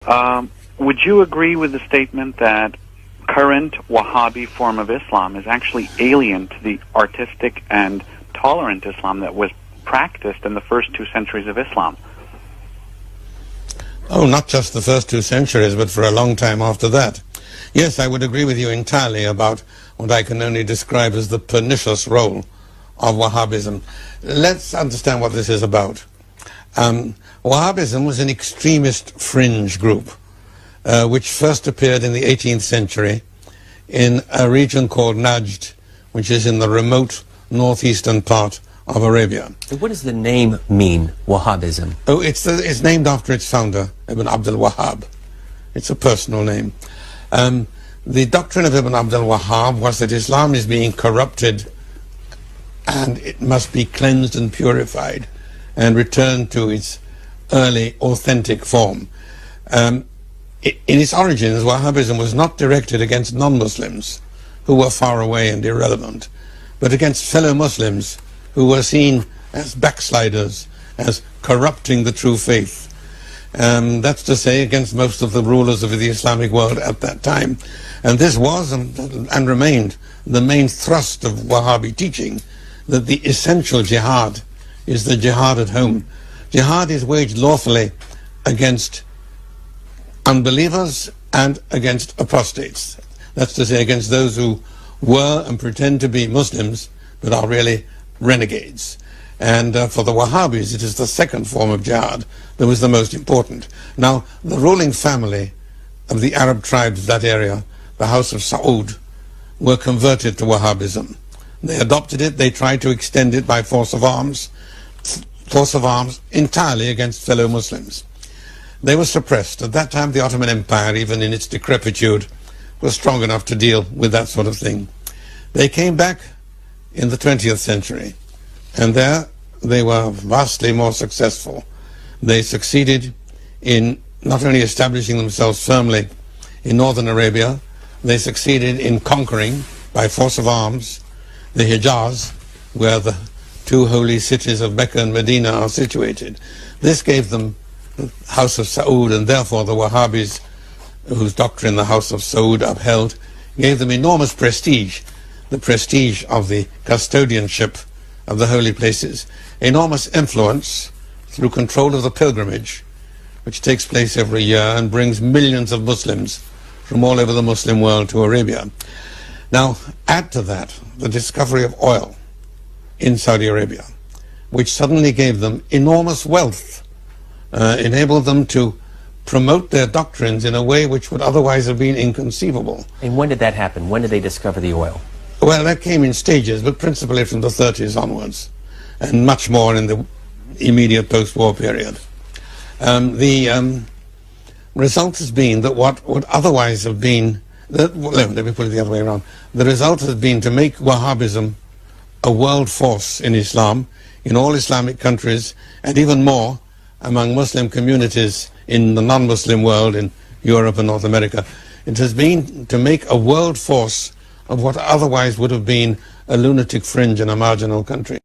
Would you agree with the statement that current Wahhabi form of Islam is actually alien to the artistic and tolerant Islam that was practiced in the first 2 centuries of Islam? Oh, not just the first 2 centuries, but for a long time after that. Yes, I would agree with you entirely about what I can only describe as the pernicious role of Wahhabism. Let's understand what this is about. Wahhabism was an extremist fringe group which first appeared in the 18th century in a region called Najd, which is in the remote northeastern part of Arabia. What does the name mean, Wahhabism? Oh, it's named after its founder, Ibn Abdul Wahhab. It's a personal name. The doctrine of Ibn Abdul Wahhab was that Islam is being corrupted and it must be cleansed and purified and returned to its early authentic form. In its origins, Wahhabism was not directed against non-Muslims who were far away and irrelevant, but against fellow Muslims who were seen as backsliders, as corrupting the true faith. That's to say, against most of the rulers of the Islamic world at that time. And this was and remained the main thrust of Wahhabi teaching, that the essential jihad is the jihad at home. Jihad is waged lawfully against unbelievers and against apostates. That's to say, against those who were and pretend to be Muslims but are really renegades. And for the Wahhabis, it is the second form of jihad that was the most important. Now, the ruling family of the Arab tribes of that area, the House of Saud, were converted to Wahhabism. They adopted it, they tried to extend it by force of arms entirely against fellow Muslims. They were suppressed. At that time, the Ottoman Empire, even in its decrepitude, was strong enough to deal with that sort of thing. They came back in the 20th century, and there they were vastly more successful. They succeeded in not only establishing themselves firmly in northern Arabia, they succeeded in conquering by force of arms the Hijaz, where the 2 holy cities of Mecca and Medina are situated. This gave them the House of Saud, and therefore the Wahhabis, whose doctrine the House of Saud upheld, gave them enormous prestige, the prestige of the custodianship of the holy places, enormous influence through control of the pilgrimage, which takes place every year and brings millions of Muslims from all over the Muslim world to Arabia. Now, add to that the discovery of oil in Saudi Arabia, which suddenly gave them enormous wealth, enabled them to promote their doctrines in a way which would otherwise have been inconceivable. And when did that happen? When did they discover the oil? Well, that came in stages, but principally from the 30s onwards, and much more in the immediate post-war period. The result has been that what would otherwise have been, let me put it the other way around, the result has been to make Wahhabism a world force in Islam, in all Islamic countries, and even more among Muslim communities in the non-Muslim world, in Europe and North America. It has been to make a world force of what otherwise would have been a lunatic fringe in a marginal country.